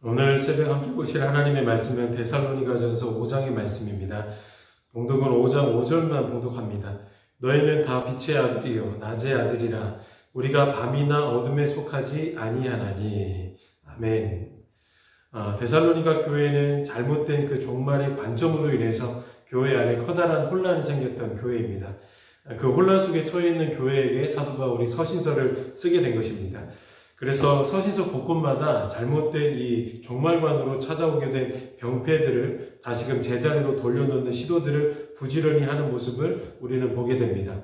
오늘 새벽 함께 보실 하나님의 말씀은 데살로니가전서 5장의 말씀입니다. 봉독은 5장 5절만 봉독합니다. 너희는 다 빛의 아들이요 낮의 아들이라. 우리가 밤이나 어둠에 속하지 아니하나니. 아멘. 데살로니가 교회는 잘못된 그 종말의 관점으로 인해서 교회 안에 커다란 혼란이 생겼던 교회입니다. 그 혼란 속에 처해 있는 교회에게 사도 바울이 서신서를 쓰게 된 것입니다. 그래서 서신서 곳곳마다 잘못된 이 종말관으로 찾아오게 된 병폐들을 다시금 제자리로 돌려놓는 시도들을 부지런히 하는 모습을 우리는 보게 됩니다.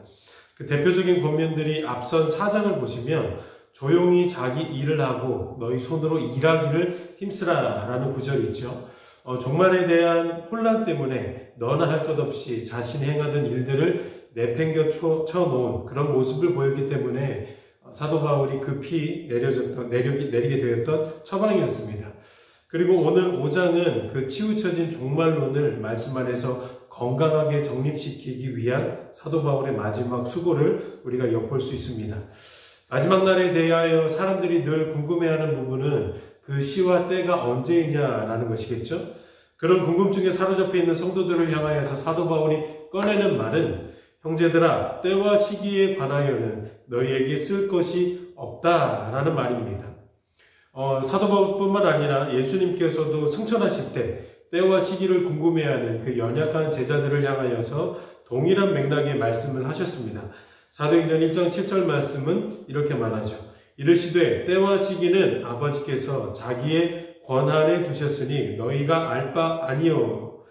그 대표적인 권면들이 앞선 4장을 보시면 조용히 자기 일을 하고 너희 손으로 일하기를 힘쓰라 라는 구절이 있죠. 종말에 대한 혼란 때문에 너나 할 것 없이 자신이 행하던 일들을 내팽겨 쳐놓은 그런 모습을 보였기 때문에 사도 바울이 급히 내리게 되었던 처방이었습니다. 그리고 오늘 5장은 그 치우쳐진 종말론을 말씀 안에서 건강하게 정립시키기 위한 사도 바울의 마지막 수고를 우리가 엿볼 수 있습니다. 마지막 날에 대하여 사람들이 늘 궁금해하는 부분은 그 시와 때가 언제이냐라는 것이겠죠. 그런 궁금증에 사로잡혀 있는 성도들을 향하여서 사도 바울이 꺼내는 말은 형제들아, 때와 시기에 관하여는 너희에게 쓸 것이 없다라는 말입니다. 사도 바울뿐만 아니라 예수님께서도 승천하실 때 때와 시기를 궁금해하는 그 연약한 제자들을 향하여서 동일한 맥락의 말씀을 하셨습니다. 사도행전 1장 7절 말씀은 이렇게 말하죠. 이르시되 때와 시기는 아버지께서 자기의 권한에 두셨으니 너희가 알 바 아니요.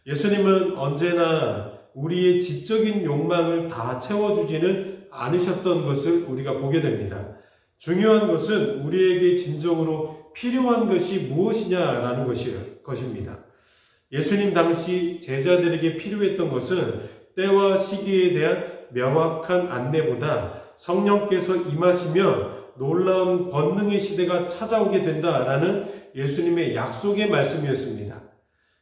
예수님은 언제나 우리의 지적인 욕망을 다 채워주지는 않으셨던 것을 우리가 보게 됩니다. 중요한 것은 우리에게 진정으로 필요한 것이 무엇이냐라는 것입니다. 예수님 당시 제자들에게 필요했던 것은 때와 시기에 대한 명확한 안내보다 성령께서 임하시면 놀라운 권능의 시대가 찾아오게 된다라는 예수님의 약속의 말씀이었습니다.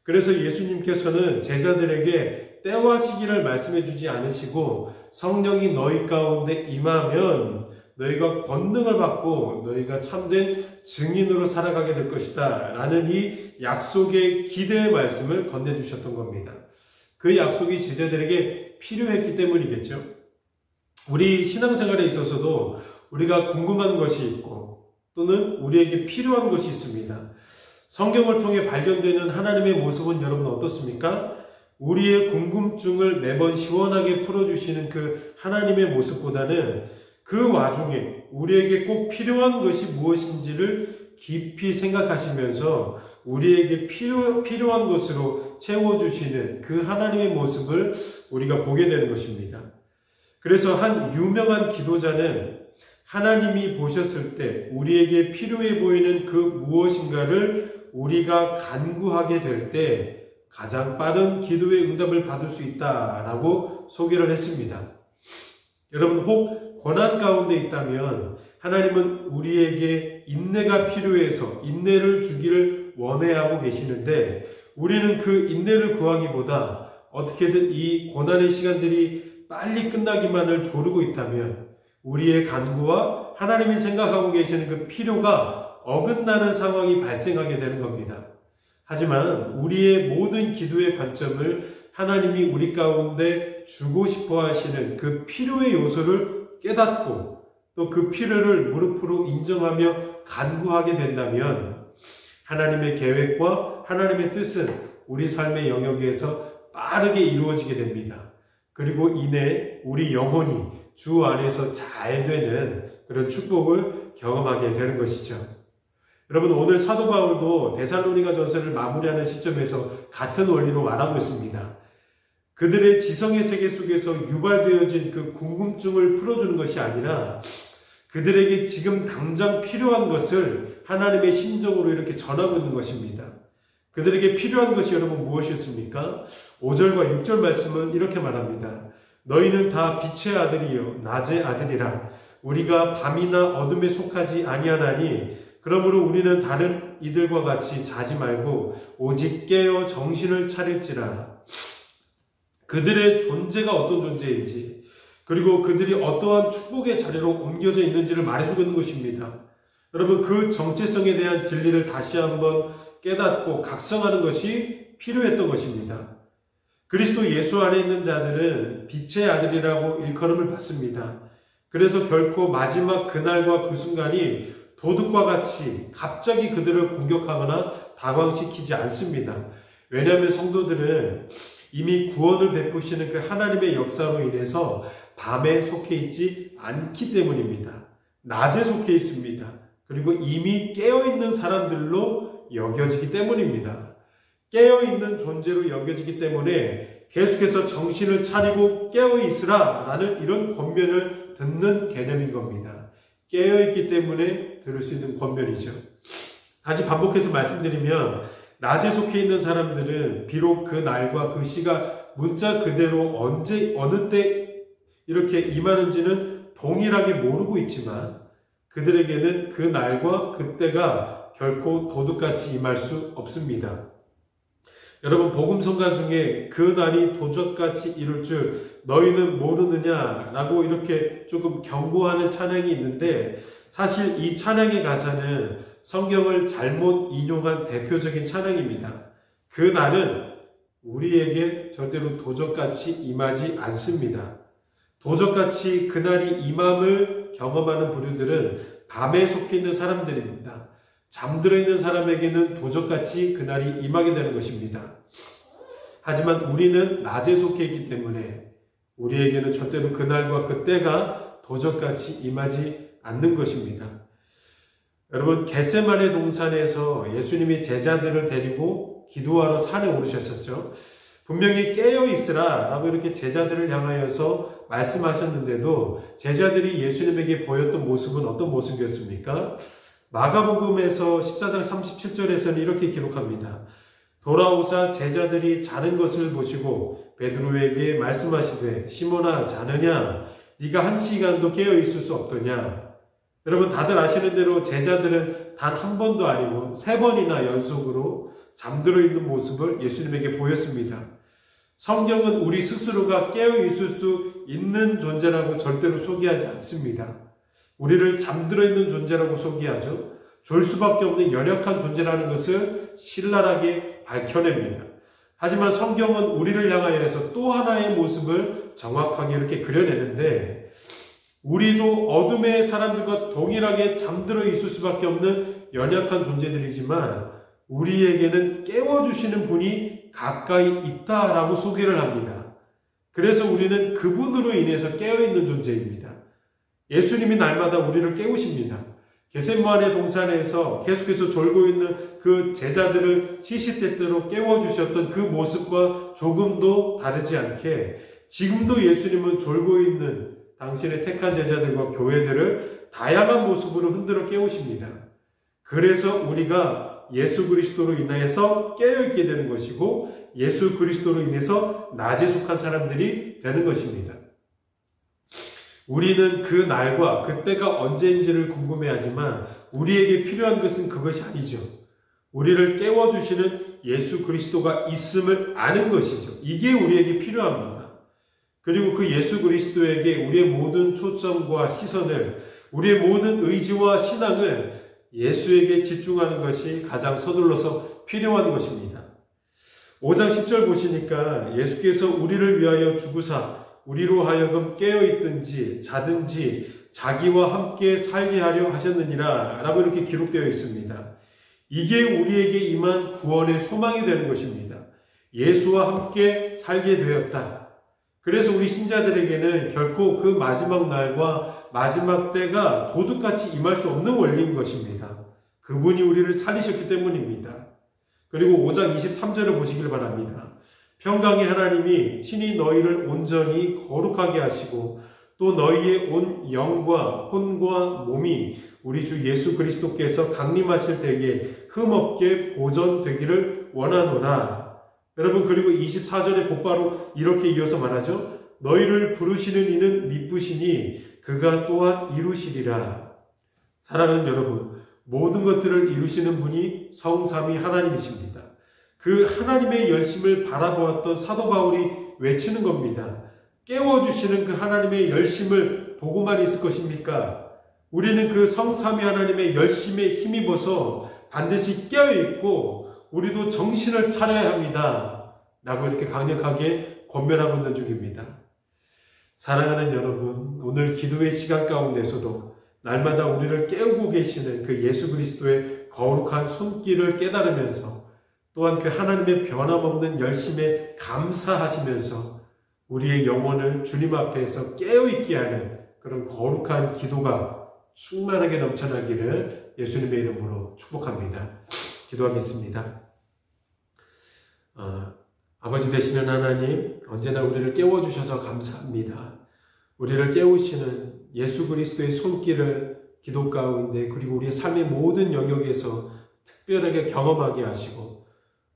그래서 예수님께서는 제자들에게 때와 시기를 말씀해 주지 않으시고 성령이 너희 가운데 임하면 너희가 권능을 받고 너희가 참된 증인으로 살아가게 될 것이다 라는 이 약속의 기대의 말씀을 건네주셨던 겁니다. 그 약속이 제자들에게 필요했기 때문이겠죠. 우리 신앙생활에 있어서도 우리가 궁금한 것이 있고 또는 우리에게 필요한 것이 있습니다. 성경을 통해 발견되는 하나님의 모습은 여러분 어떻습니까? 우리의 궁금증을 매번 시원하게 풀어주시는 그 하나님의 모습보다는 그 와중에 우리에게 꼭 필요한 것이 무엇인지를 깊이 생각하시면서 우리에게 필요한 것으로 채워주시는 그 하나님의 모습을 우리가 보게 되는 것입니다. 그래서 한 유명한 기도자는 하나님이 보셨을 때 우리에게 필요해 보이는 그 무엇인가를 우리가 간구하게 될 때 가장 빠른 기도의 응답을 받을 수 있다라고 소개를 했습니다. 여러분, 혹 고난 가운데 있다면 하나님은 우리에게 인내가 필요해서 인내를 주기를 원해하고 계시는데 우리는 그 인내를 구하기보다 어떻게든 이 고난의 시간들이 빨리 끝나기만을 조르고 있다면 우리의 간구와 하나님이 생각하고 계시는 그 필요가 어긋나는 상황이 발생하게 되는 겁니다. 하지만 우리의 모든 기도의 관점을 하나님이 우리 가운데 주고 싶어 하시는 그 필요의 요소를 깨닫고 또 그 필요를 무릎으로 인정하며 간구하게 된다면 하나님의 계획과 하나님의 뜻은 우리 삶의 영역에서 빠르게 이루어지게 됩니다. 그리고 이내 우리 영혼이 주 안에서 잘 되는 그런 축복을 경험하게 되는 것이죠. 여러분, 오늘 사도 바울도 데살로니가 전서를 마무리하는 시점에서 같은 원리로 말하고 있습니다. 그들의 지성의 세계 속에서 유발되어진 그 궁금증을 풀어주는 것이 아니라 그들에게 지금 당장 필요한 것을 하나님의 심정으로 이렇게 전하고 있는 것입니다. 그들에게 필요한 것이 여러분 무엇이었습니까? 5절과 6절 말씀은 이렇게 말합니다. 너희는 다 빛의 아들이요 낮의 아들이라. 우리가 밤이나 어둠에 속하지 아니하나니 그러므로 우리는 다른 이들과 같이 자지 말고 오직 깨어 정신을 차릴지라. 그들의 존재가 어떤 존재인지 그리고 그들이 어떠한 축복의 자리로 옮겨져 있는지를 말해주고 있는 것입니다. 여러분, 그 정체성에 대한 진리를 다시 한번 깨닫고 각성하는 것이 필요했던 것입니다. 그리스도 예수 안에 있는 자들은 빛의 아들이라고 일컬음을 받습니다. 그래서 결코 마지막 그날과 그 순간이 도둑과 같이 갑자기 그들을 공격하거나 당황시키지 않습니다. 왜냐하면 성도들은 이미 구원을 베푸시는 그 하나님의 역사로 인해서 밤에 속해 있지 않기 때문입니다. 낮에 속해 있습니다. 그리고 이미 깨어있는 사람들로 여겨지기 때문입니다. 깨어있는 존재로 여겨지기 때문에 계속해서 정신을 차리고 깨어있으라 라는 이런 권면을 듣는 개념인 겁니다. 깨어있기 때문에 들을 수 있는 권면이죠. 다시 반복해서 말씀드리면 낮에 속해 있는 사람들은 비록 그 날과 그 시가 문자 그대로 언제 어느 때 이렇게 임하는지는 동일하게 모르고 있지만 그들에게는 그 날과 그때가 결코 도둑같이 임할 수 없습니다. 여러분, 복음성가 중에 그 날이 도적같이 이룰 줄 너희는 모르느냐라고 이렇게 조금 경고하는 찬양이 있는데, 사실 이 찬양의 가사는 성경을 잘못 인용한 대표적인 찬양입니다. 그 날은 우리에게 절대로 도적같이 임하지 않습니다. 도적같이 그날이 임함을 경험하는 부류들은 밤에 속해 있는 사람들입니다. 잠들어 있는 사람에게는 도적같이 그날이 임하게 되는 것입니다. 하지만 우리는 낮에 속해 있기 때문에 우리에게는 절대로 그날과 그때가 도적같이 임하지 않는 것입니다. 여러분, 겟세마네 동산에서 예수님이 제자들을 데리고 기도하러 산에 오르셨었죠. 분명히 깨어있으라 라고 이렇게 제자들을 향하여서 말씀하셨는데도 제자들이 예수님에게 보였던 모습은 어떤 모습이었습니까? 마가복음에서 14장 37절에서는 이렇게 기록합니다. 돌아오사 제자들이 자는 것을 보시고 베드로에게 말씀하시되 시몬아 자느냐? 네가 한 시간도 깨어있을 수 없더냐? 여러분, 다들 아시는 대로 제자들은 단 한 번도 아니고 3번이나 연속으로 잠들어 있는 모습을 예수님에게 보였습니다. 성경은 우리 스스로가 깨어있을 수 있는 존재라고 절대로 소개하지 않습니다. 우리를 잠들어 있는 존재라고 소개하죠. 졸 수밖에 없는 연약한 존재라는 것을 신랄하게 밝혀냅니다. 하지만 성경은 우리를 향하여서 또 하나의 모습을 정확하게 이렇게 그려내는데, 우리도 어둠의 사람들과 동일하게 잠들어 있을 수밖에 없는 연약한 존재들이지만 우리에게는 깨워주시는 분이 가까이 있다라고 소개를 합니다. 그래서 우리는 그분으로 인해서 깨어있는 존재입니다. 예수님이 날마다 우리를 깨우십니다. 겟세마네 동산에서 계속해서 졸고 있는 그 제자들을 시시때때로 깨워주셨던 그 모습과 조금도 다르지 않게 지금도 예수님은 졸고 있는 당신의 택한 제자들과 교회들을 다양한 모습으로 흔들어 깨우십니다. 그래서 우리가 예수 그리스도로 인하여서 깨어있게 되는 것이고 예수 그리스도로 인해서 낮에 속한 사람들이 되는 것입니다. 우리는 그 날과 그때가 언제인지를 궁금해하지만 우리에게 필요한 것은 그것이 아니죠. 우리를 깨워주시는 예수 그리스도가 있음을 아는 것이죠. 이게 우리에게 필요합니다. 그리고 그 예수 그리스도에게 우리의 모든 초점과 시선을, 우리의 모든 의지와 신앙을 예수에게 집중하는 것이 가장 서둘러서 필요한 것입니다. 5장 10절 보시니까 예수께서 우리를 위하여 죽으사 우리로 하여금 깨어있든지 자든지 자기와 함께 살게 하려 하셨느니라 라고 이렇게 기록되어 있습니다. 이게 우리에게 임한 구원의 소망이 되는 것입니다. 예수와 함께 살게 되었다. 그래서 우리 신자들에게는 결코 그 마지막 날과 마지막 때가 도둑같이 임할 수 없는 원리인 것입니다. 그분이 우리를 살리셨기 때문입니다. 그리고 5장 23절을 보시길 바랍니다. 평강의 하나님이 친히 너희를 온전히 거룩하게 하시고 또 너희의 온 영과 혼과 몸이 우리 주 예수 그리스도께서 강림하실 때에 흠없게 보존되기를 원하노라. 여러분, 그리고 24절에 곧바로 이렇게 이어서 말하죠. 너희를 부르시는 이는 미쁘시니 그가 또한 이루시리라. 사랑하는 여러분, 모든 것들을 이루시는 분이 성삼위 하나님이십니다. 그 하나님의 열심을 바라보았던 사도 바울이 외치는 겁니다. 깨워주시는 그 하나님의 열심을 보고만 있을 것입니까? 우리는 그 성삼위 하나님의 열심에 힘입어서 반드시 깨어있고 우리도 정신을 차려야 합니다. 라고 이렇게 강력하게 권면하고 있는 중입니다. 사랑하는 여러분, 오늘 기도의 시간 가운데서도 날마다 우리를 깨우고 계시는 그 예수 그리스도의 거룩한 손길을 깨달으면서 또한 그 하나님의 변함없는 열심에 감사하시면서 우리의 영혼을 주님 앞에서 깨어있게 하는 그런 거룩한 기도가 충만하게 넘쳐나기를 예수님의 이름으로 축복합니다. 기도하겠습니다. 아버지 되시는 하나님, 언제나 우리를 깨워주셔서 감사합니다. 우리를 깨우시는 예수 그리스도의 손길을 기도 가운데 그리고 우리의 삶의 모든 영역에서 특별하게 경험하게 하시고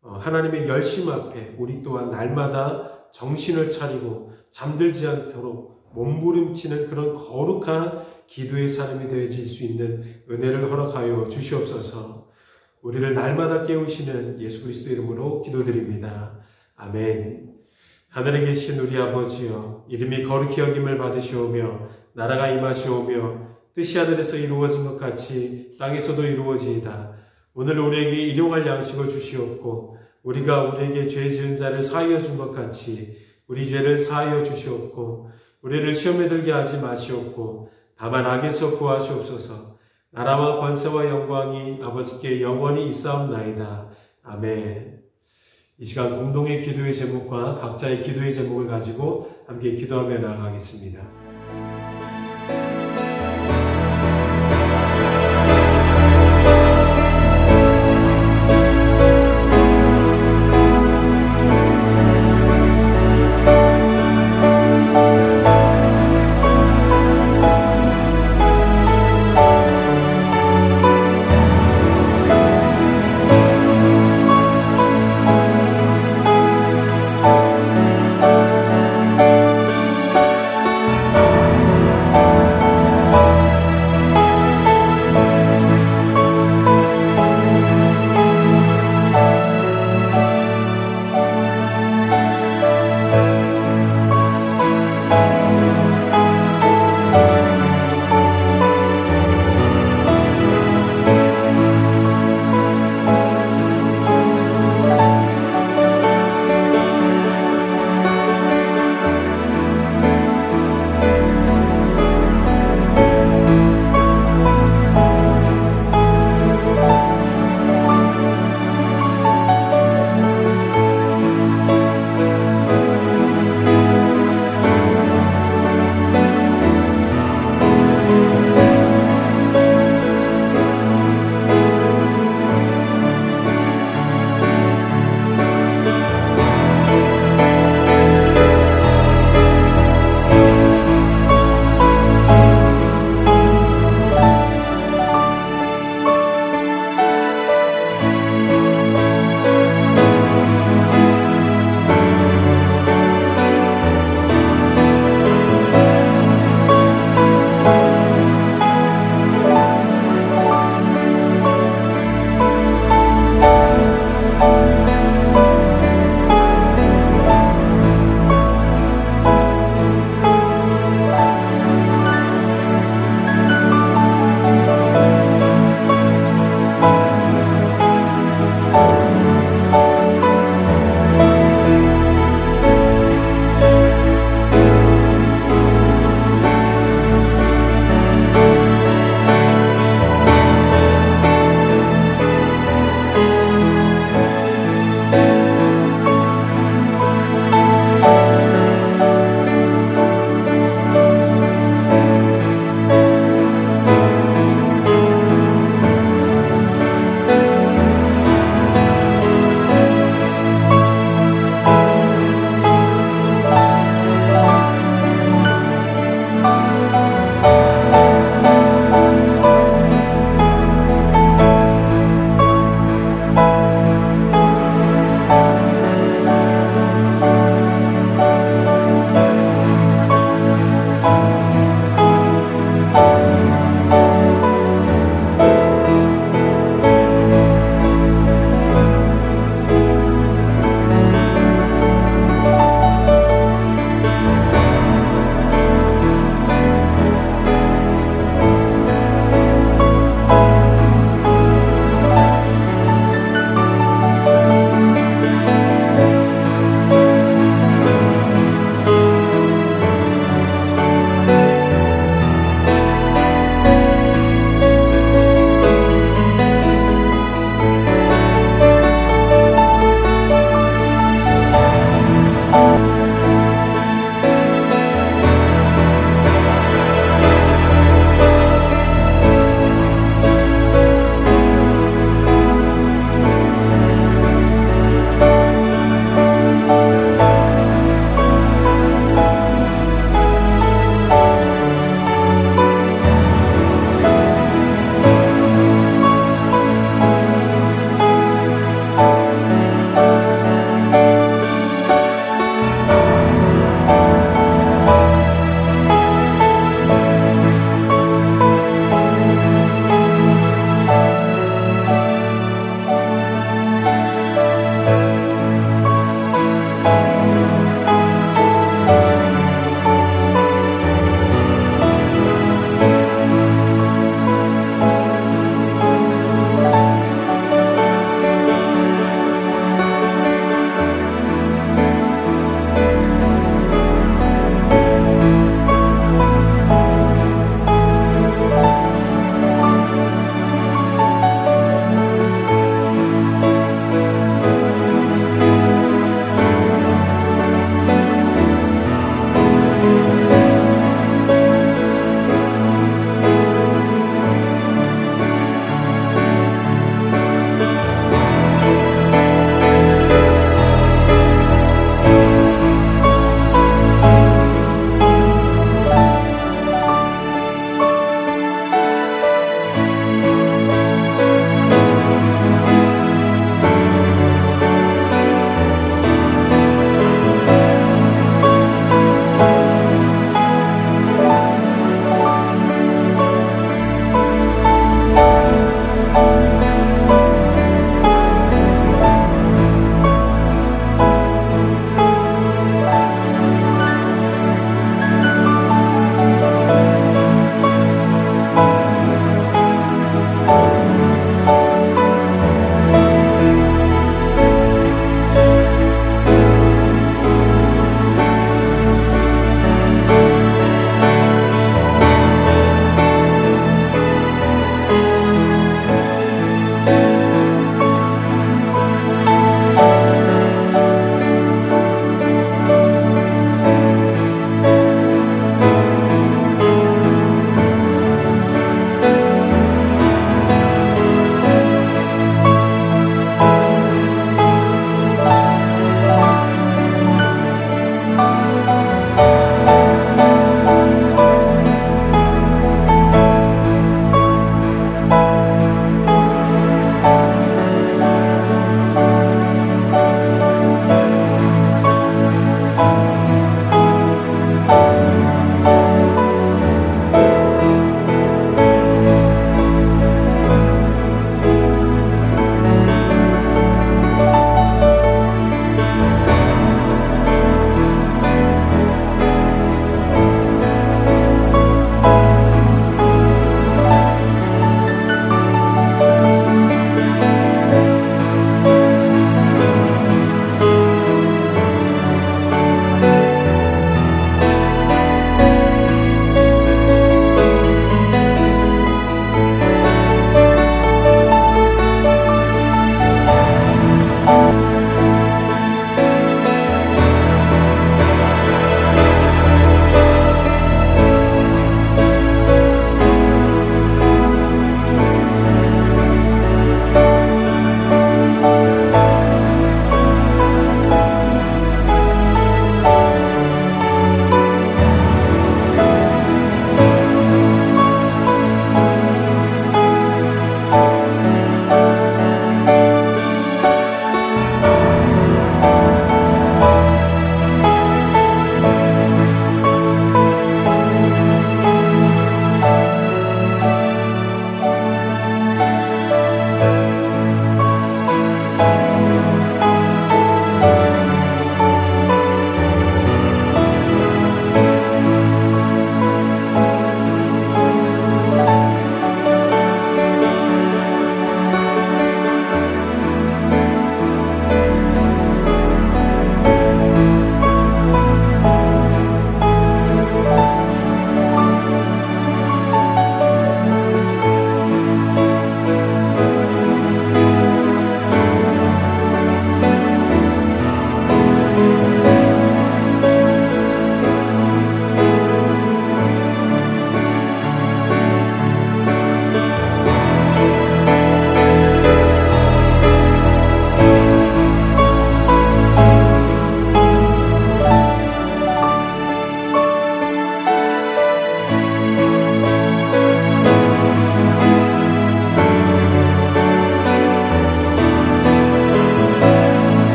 하나님의 열심 앞에 우리 또한 날마다 정신을 차리고 잠들지 않도록 몸부림치는 그런 거룩한 기도의 사람이 되어질 수 있는 은혜를 허락하여 주시옵소서. 우리를 날마다 깨우시는 예수 그리스도 이름으로 기도드립니다. 아멘. 하늘에 계신 우리 아버지여, 이름이 거룩히 여김을 받으시오며 나라가 임하시오며 뜻이 하늘에서 이루어진 것 같이 땅에서도 이루어지이다. 오늘 우리에게 일용할 양식을 주시옵고 우리가 우리에게 죄 지은 자를 사하여 준 것 같이 우리 죄를 사하여 주시옵고 우리를 시험에 들게 하지 마시옵고 다만 악에서 구하시옵소서. 나라와 권세와 영광이 아버지께 영원히 있사옵나이다. 아멘. 이 시간 공동의 기도의 제목과 각자의 기도의 제목을 가지고 함께 기도하며 나아가겠습니다.